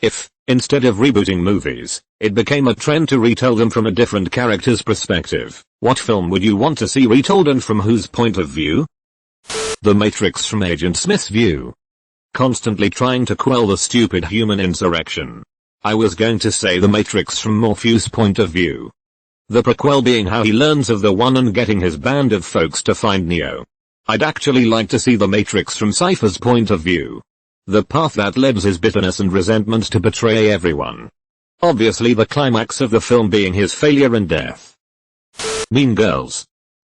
If, instead of rebooting movies, it became a trend to retell them from a different character's perspective, what film would you want to see retold and from whose point of view? The Matrix from Agent Smith's view. Constantly trying to quell the stupid human insurrection. I was going to say The Matrix from Morpheus' point of view. The prequel being how he learns of the One and getting his band of folks to find Neo. I'd actually like to see The Matrix from Cypher's point of view. The path that led his bitterness and resentment to betray everyone. Obviously the climax of the film being his failure and death. Mean Girls.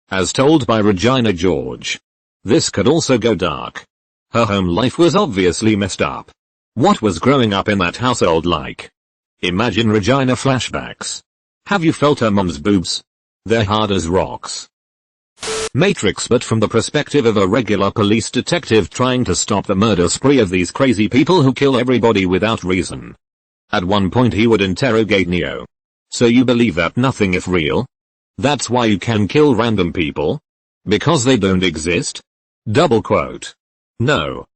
As told by Regina George. This could also go dark. Her home life was obviously messed up. What was growing up in that household like? Imagine Regina flashbacks. Have you felt her mom's boobs? They're hard as rocks. Matrix, but from the perspective of a regular police detective trying to stop the murder spree of these crazy people who kill everybody without reason. At one point he would interrogate Neo. So you believe that nothing is real? That's why you can kill random people? Because they don't exist? Double quote. No.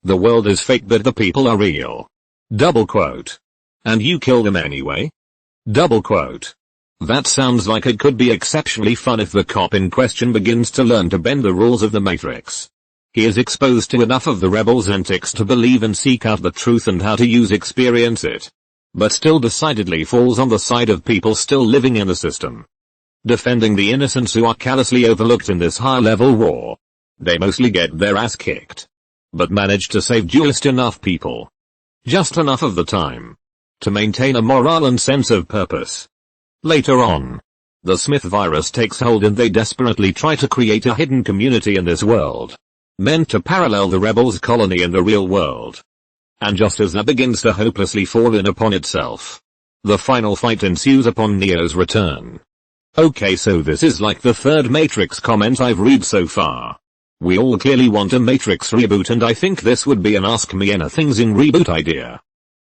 The world is fake but the people are real. Double quote. And you kill them anyway? Double quote. That sounds like it could be exceptionally fun if the cop in question begins to learn to bend the rules of the Matrix. He is exposed to enough of the rebels' antics to believe and seek out the truth and how to experience it. But still decidedly falls on the side of people still living in the system. Defending the innocents who are callously overlooked in this high-level war. They mostly get their ass kicked. But manage to save just enough people. Just enough of the time. To maintain a morale and sense of purpose. Later on, the Smith virus takes hold and they desperately try to create a hidden community in this world. Meant to parallel the rebels' colony in the real world. And just as that begins to hopelessly fall in upon itself, the final fight ensues upon Neo's return. Okay, so this is like the third Matrix comment I've read so far. We all clearly want a Matrix reboot and I think this would be an Ask Me Anything's in reboot idea.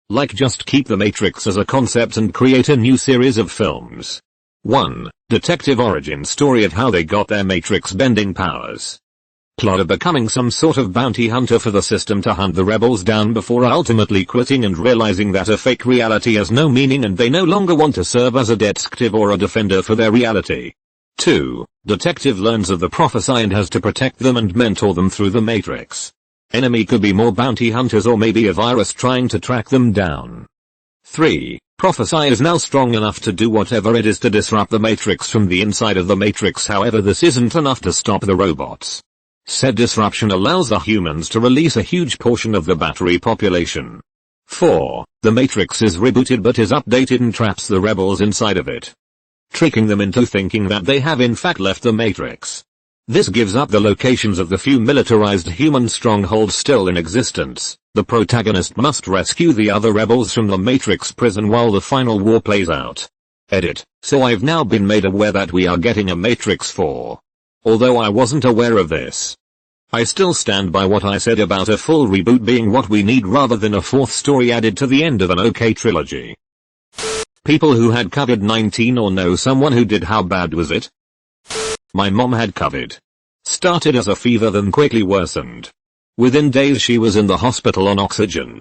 Like just keep the Matrix as a concept and create a new series of films. 1. Detective origin story of how they got their Matrix bending powers. Plot of becoming some sort of bounty hunter for the system to hunt the rebels down before ultimately quitting and realizing that a fake reality has no meaning and they no longer want to serve as a detective or a defender for their reality. 2. Detective learns of the prophecy and has to protect them and mentor them through the Matrix. Enemy could be more bounty hunters or maybe a virus trying to track them down. 3. Prophecy is now strong enough to do whatever it is to disrupt the Matrix from the inside of the Matrix. However, this isn't enough to stop the robots. Said disruption allows the humans to release a huge portion of the battery population. 4. The Matrix is rebooted but is updated and traps the rebels inside of it, tricking them into thinking that they have in fact left the Matrix. This gives up the locations of the few militarized human strongholds still in existence. The protagonist must rescue the other rebels from the Matrix prison while the final war plays out. Edit. So I've now been made aware that we are getting a Matrix 4. Although I wasn't aware of this. I still stand by what I said about a full reboot being what we need rather than a fourth story added to the end of an okay trilogy. People who had COVID-19 or know someone who did. How bad was it? My mom had COVID. Started as a fever then quickly worsened. Within days she was in the hospital on oxygen.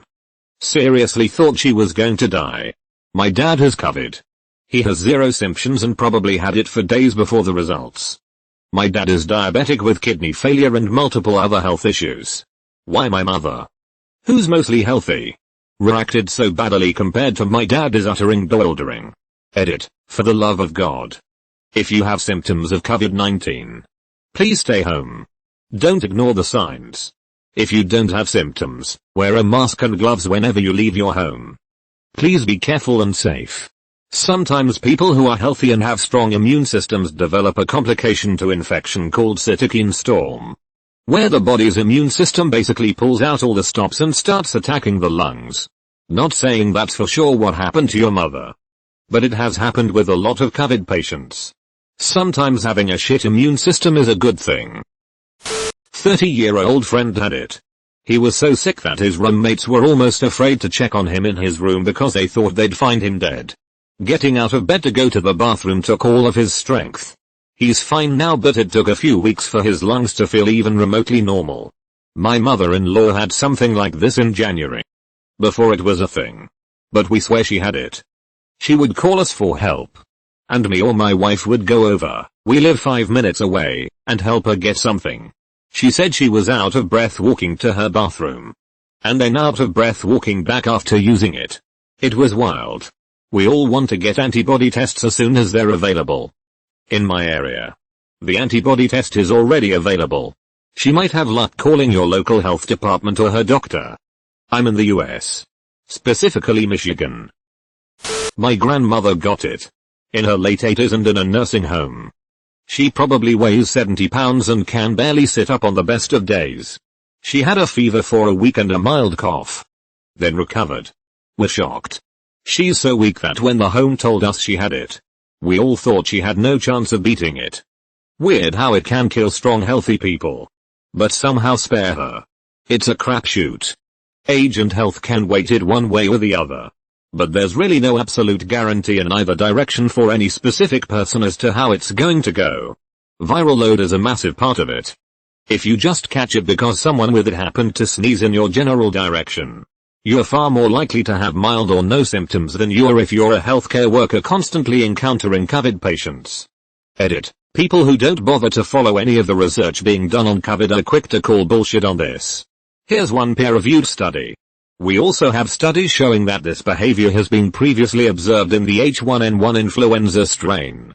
Seriously thought she was going to die. My dad has COVID. He has zero symptoms and probably had it for days before the results. My dad is diabetic with kidney failure and multiple other health issues. Why my mother, who's mostly healthy, reacted so badly compared to my dad is uttering bewildering. Edit. For the love of God. If you have symptoms of COVID-19, please stay home. Don't ignore the signs. If you don't have symptoms, wear a mask and gloves whenever you leave your home. Please be careful and safe. Sometimes people who are healthy and have strong immune systems develop a complication to infection called cytokine storm, where the body's immune system basically pulls out all the stops and starts attacking the lungs. Not saying that's for sure what happened to your mother, but it has happened with a lot of COVID patients. Sometimes having a shit immune system is a good thing. 30-year-old friend had it. He was so sick that his roommates were almost afraid to check on him in his room because they thought they'd find him dead. Getting out of bed to go to the bathroom took all of his strength. He's fine now, but it took a few weeks for his lungs to feel even remotely normal. My mother-in-law had something like this in January. Before it was a thing. but we swear she had it. She would call us for help. And me or my wife would go over, we live 5 minutes away, and help her get something. She said she was out of breath walking to her bathroom. And then out of breath walking back after using it. It was wild. We all want to get antibody tests as soon as they're available. In my area, the antibody test is already available. She might have luck calling your local health department or her doctor. I'm in the US. Specifically Michigan. My grandmother got it. In her late 80s and in a nursing home. She probably weighs 70 pounds and can barely sit up on the best of days. She had a fever for a week and a mild cough. Then recovered. We're shocked. She's so weak that when the home told us she had it, we all thought she had no chance of beating it. Weird how it can kill strong healthy people. But somehow spare her. It's a crapshoot. Age and health can weight it one way or the other. But there's really no absolute guarantee in either direction for any specific person as to how it's going to go. Viral load is a massive part of it. If you just catch it because someone with it happened to sneeze in your general direction, you're far more likely to have mild or no symptoms than you are if you're a healthcare worker constantly encountering COVID patients. Edit. People who don't bother to follow any of the research being done on COVID are quick to call bullshit on this. Here's one peer-reviewed study. We also have studies showing that this behavior has been previously observed in the H1N1 influenza strain.